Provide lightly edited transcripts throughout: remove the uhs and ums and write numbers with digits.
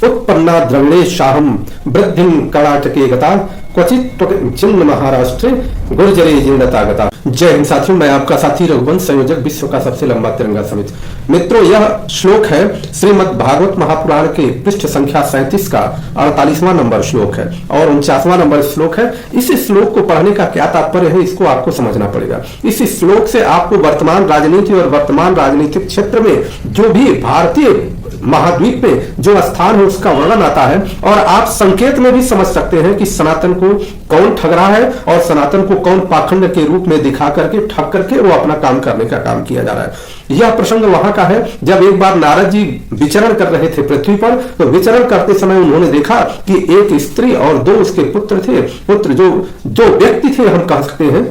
उत्पन्ना द्रविड़ेशाहम वृद्धिं कर्णाटके गता क्वचित चिन्ह महाराष्ट्र गुर्जरे जीर्णता गता। जय हिंद साथियों, मैं आपका साथी रघुवंश, संयोजक विश्व का सबसे लंबा तिरंगा समिति। मित्रों, यह श्लोक है श्रीमद् भागवत महापुराण के पृष्ठ संख्या 37 का 48वां नंबर श्लोक है और 49वां नंबर श्लोक है। इस श्लोक को पढ़ने का क्या तात्पर्य है, इसको आपको समझना पड़ेगा। इस श्लोक से आपको वर्तमान राजनीति और वर्तमान राजनीतिक क्षेत्र में जो भी भारतीय महाद्वीप में जो स्थान है उसका वर्णन आता है और आप संकेत में भी समझ सकते हैं कि सनातन को कौन ठग रहा है और सनातन को कौन पाखंड के रूप में दिखा करके ठग करके वो अपना काम करने का काम किया जा रहा है। यह प्रसंग वहां का है जब एक बार नारद जी विचरण कर रहे थे पृथ्वी पर, तो विचरण करते समय उन्होंने देखा कि एक स्त्री और 2 उसके पुत्र थे। पुत्र जो व्यक्ति थे हम कह सकते हैं,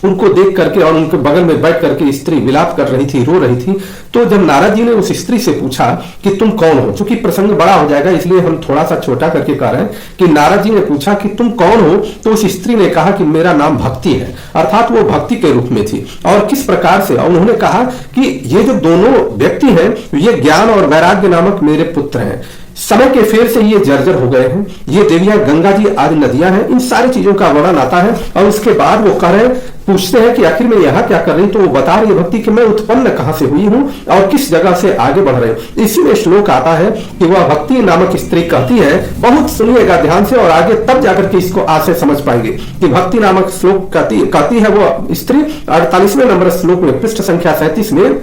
उनको देख करके और उनके बगल में बैठ करके स्त्री विलाप कर रही थी, रो रही थी। तो जब नारद जी ने उस स्त्री से पूछा कि तुम कौन हो, चूंकि प्रसंग बड़ा हो जाएगा इसलिए हम थोड़ा सा छोटा करके कह रहे हैं कि नारद जी ने पूछा कि तुम कौन हो, तो उस स्त्री ने कहा कि मेरा नाम भक्ति है, अर्थात वो भक्ति के रूप में थी। और किस प्रकार से, और उन्होंने कहा कि ये जो दोनों व्यक्ति हैं ये ज्ञान और वैराग्य नामक मेरे पुत्र हैं। समय के फेर से ये जर्जर हो गए हैं, ये देवियां गंगा जी आदि नदियां हैं। इन सारी चीजों का वर्णन आता है और उसके बाद वो कह रहे पूछते हैं कि आखिर में यहाँ क्या कर रही, तो वो बता रही है भक्ति कि मैं उत्पन्न कहां से हुई हूं और किस जगह से आगे बढ़ रहे हूं। इसी में श्लोक आता है कि वह भक्ति नामक स्त्री कहती है, बहुत सुनिएगा ध्यान से और आगे तब जाकर के इसको आज से समझ पाएंगे कि भक्ति नामक श्लोक कहती है वो स्त्री 48वें नंबर श्लोक में पृष्ठ संख्या 37 में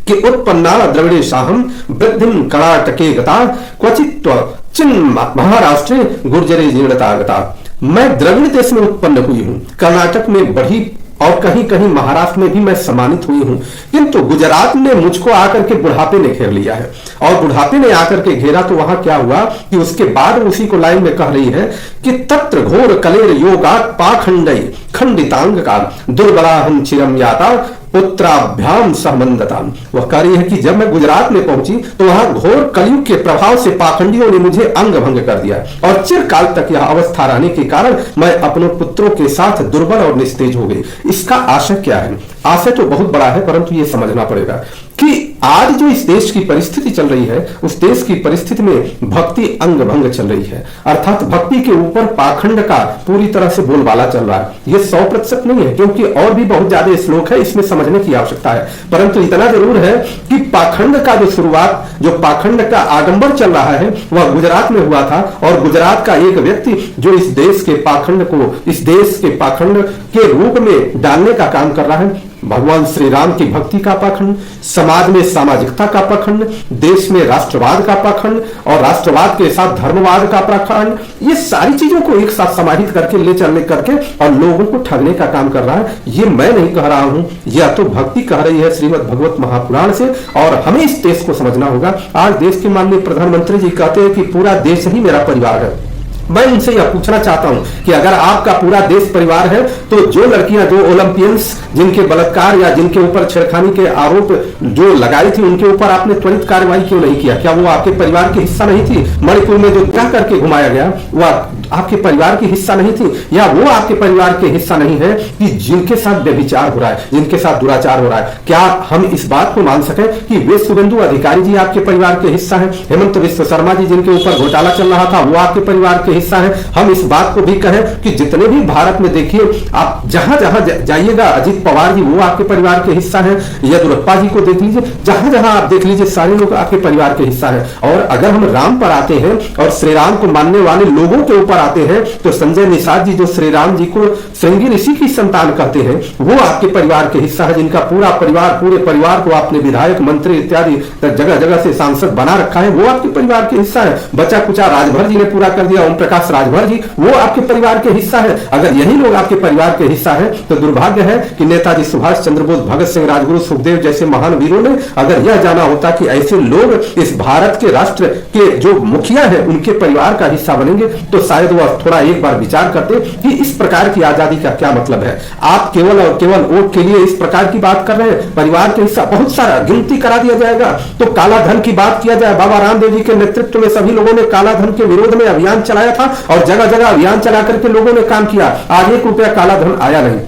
कि उत्पन्ना द्रविड़ेशाहम वृद्धिं कर्णाटके गता क्वचित चिन्ह महाराष्ट्र गुर्जरे जीर्णता गता। मैं द्रविड़ देश में उत्पन्न हुई हूं, कर्नाटक में बढ़ी और कहीं कहीं महाराष्ट्र में भी मैं सम्मानित हुई हूं, किंतु गुजरात में मुझको आकर के बुढ़ापे ने घेर लिया है। और बुढ़ापे ने आकर के घेरा तो वहां क्या हुआ कि उसके बाद उसी को लाइन में कह रही है कि तत्र घोर कलेर योगात् पाखंडई खंडितांग का दुर्बलाहम चिरम याता पुत्राभ्याम सहमंदता। वह कह रही है कि जब मैं गुजरात में पहुंची तो वहां घोर कलयुग के प्रभाव से पाखंडियों ने मुझे अंग भंग कर दिया और चिरकाल तक यह अवस्था रहने के कारण मैं अपने पुत्रों के साथ दुर्बल और निस्तेज हो गई। इसका आशय क्या है? आशय तो बहुत बड़ा है, परंतु ये समझना पड़ेगा कि आज जो इस देश की परिस्थिति चल रही है उस देश की परिस्थिति में भक्ति अंग भंग चल रही है, अर्थात भक्ति के ऊपर पाखंड का पूरी तरह से बोलबाला चल रहा है। ये 100% नहीं है, क्योंकि और भी बहुत ज्यादा श्लोक है, इसमें समझने की आवश्यकता है। परंतु इतना जरूर है कि पाखंड का जो शुरुआत, जो पाखंड का आडंबर चल रहा है वह गुजरात में हुआ था और गुजरात का एक व्यक्ति जो इस देश के पाखंड को इस देश के पाखंड के रूप में डालने का काम कर रहा है। भगवान श्री राम की भक्ति का पाखंड, समाज में सामाजिकता का पाखंड, देश में राष्ट्रवाद का पाखंड और राष्ट्रवाद के साथ धर्मवाद का पाखंड, ये सारी चीजों को एक साथ समाहित करके ले चलने करके और लोगों को ठगने का काम कर रहा है। ये मैं नहीं कह रहा हूं, यह तो भक्ति कह रही है श्रीमद् भगवत महापुराण से। और हमें इस देश को समझना होगा। आज देश के माननीय प्रधानमंत्री जी कहते हैं कि पूरा देश ही मेरा परिवार है। मैं उनसे यह पूछना चाहता हूं कि अगर आपका पूरा देश परिवार है तो जो लड़कियां, जो ओलंपियंस जिनके बलात्कार या जिनके ऊपर छेड़खानी के आरोप जो लगाई थी उनके ऊपर आपने त्वरित कार्रवाई क्यों नहीं किया? क्या वो आपके परिवार की हिस्सा नहीं थी? मणिपुर में जो क्या करके घुमाया गया वह आपके परिवार की हिस्सा नहीं थी? या वो आपके परिवार के हिस्सा नहीं है कि जिनके साथ व्यभिचार हो रहा है, जिनके साथ दुराचार हो रहा है? क्या हम इस बात को मान सके कि वे शुभेंदु अधिकारी जी आपके परिवार के हिस्सा है? हेमंत विश्व शर्मा जी जिनके ऊपर घोटाला चल रहा था वो आपके परिवार के हिस्सा है? हम इस बात को भी कहें कि जितने भी भारत में देखिए आप जहां जहां जाइएगा, अजीत पवार जी वो आपके परिवार के हिस्सा है, येदियुरप्पा जी को देख लीजिए, जहां जहां आप देख लीजिए सारे लोग आपके परिवार के हिस्सा है। और अगर हम राम पर आते हैं और श्री राम को मानने वाले लोगों के ऊपर आते हैं तो संजय निषाद जी जो श्री राम जी को श्रृंगी ऋषि की संतान कहते हैं वो आपके परिवार के हिस्सा है, जिनका पूरा परिवार, पूरे परिवार को आपने विधायक, मंत्री इत्यादि जगह जगह से सांसद बना रखा है, वो आपके परिवार के हिस्सा है। बचा कुचा राजभर जी ने पूरा कर दिया, ओम प्रकाश राजभर जी वो आपके परिवार के हिस्सा है। अगर यही लोग आपके परिवार के हिस्सा है तो दुर्भाग्य है कि नेताजी सुभाष चंद्र बोस, भगत सिंह, राजगुरु सुखदेव जैसे महान वीरों ने अगर यह जाना होता कि ऐसे लोग इस भारत के राष्ट्र के जो मुखिया है उनके परिवार का हिस्सा बनेंगे तो शायद वह थोड़ा एक बार विचार करते कि इस प्रकार की आजादी का क्या मतलब है। आप केवल और केवल वोट के लिए इस प्रकार की बात कर रहे हैं। परिवार के हिस्सा बहुत सारा गिनती करा दिया जाएगा। तो काला धन की बात किया जाए, बाबा रामदेव जी के नेतृत्व में सभी लोगों ने काला धन के विरोध में अभियान चलाया था और जगह जगह अभियान चला करके लोगों ने काम किया। आज 1 रुपया काला धन आया नहीं।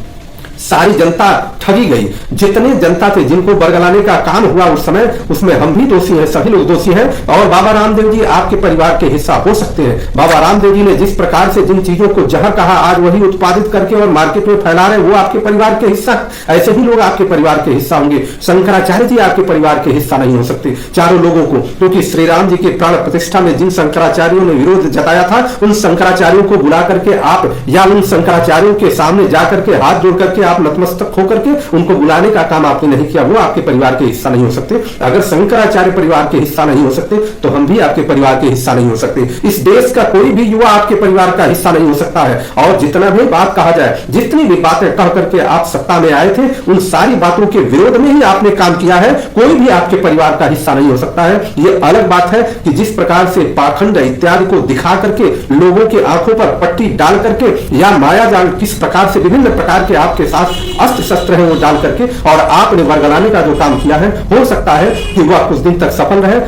सारी जनता ठगी गई। जितने जनता थे जिनको बरगलाने का काम हुआ उस समय, उसमें हम भी दोषी हैं, सभी लोग दोषी हैं। और बाबा रामदेव जी आपके परिवार के हिस्सा हो सकते हैं। बाबा रामदेव जी ने जिस प्रकार से जिन चीजों को जहां कहा आज वही उत्पादित करके और मार्केट में फैला रहे, वो आपके परिवार के हिस्सा, ऐसे ही लोग आपके परिवार के हिस्सा होंगे। शंकराचार्य जी आपके परिवार के हिस्सा नहीं हो सकते, चारों लोगों को, क्योंकि श्री राम जी के प्राण प्रतिष्ठा में जिन शंकराचार्यों ने विरोध जताया था, उन शंकराचार्यों को बुला करके आप, या उन शंकराचार्यों के सामने जाकर के हाथ जोड़ करके आप नतमस्तक होकर के उनको बुलाने का काम आपने नहीं किया, वो आपके परिवार के हिस्सा नहीं हो सकते। अगर शंकराचार्य परिवार के हिस्सा नहीं हो सकते तो हम भी आपके परिवार के हिस्सा नहीं हो सकते। इस देश का कोई भी युवा आपके परिवार का हिस्सा नहीं हो सकता है। और जितना भी बात कहा जाए, जितनी भी बातें कह करके आप सत्ता में आए थे, उन सारी बातों के विरोध में ही आपने काम किया है। कोई भी आपके परिवार का हिस्सा नहीं हो सकता है। ये अलग बात है कि जिस प्रकार से पाखंड इत्यादि को दिखा करके लोगों की आंखों पर पट्टी डाल करके, या माया जाल किस प्रकार से विभिन्न प्रकार के आपके साथ अस्त्र शस्त्र है वो डाल करके और आपने बरगलाने का जो काम किया है, हो सकता है कि वह कुछ दिन तक सफल रहे।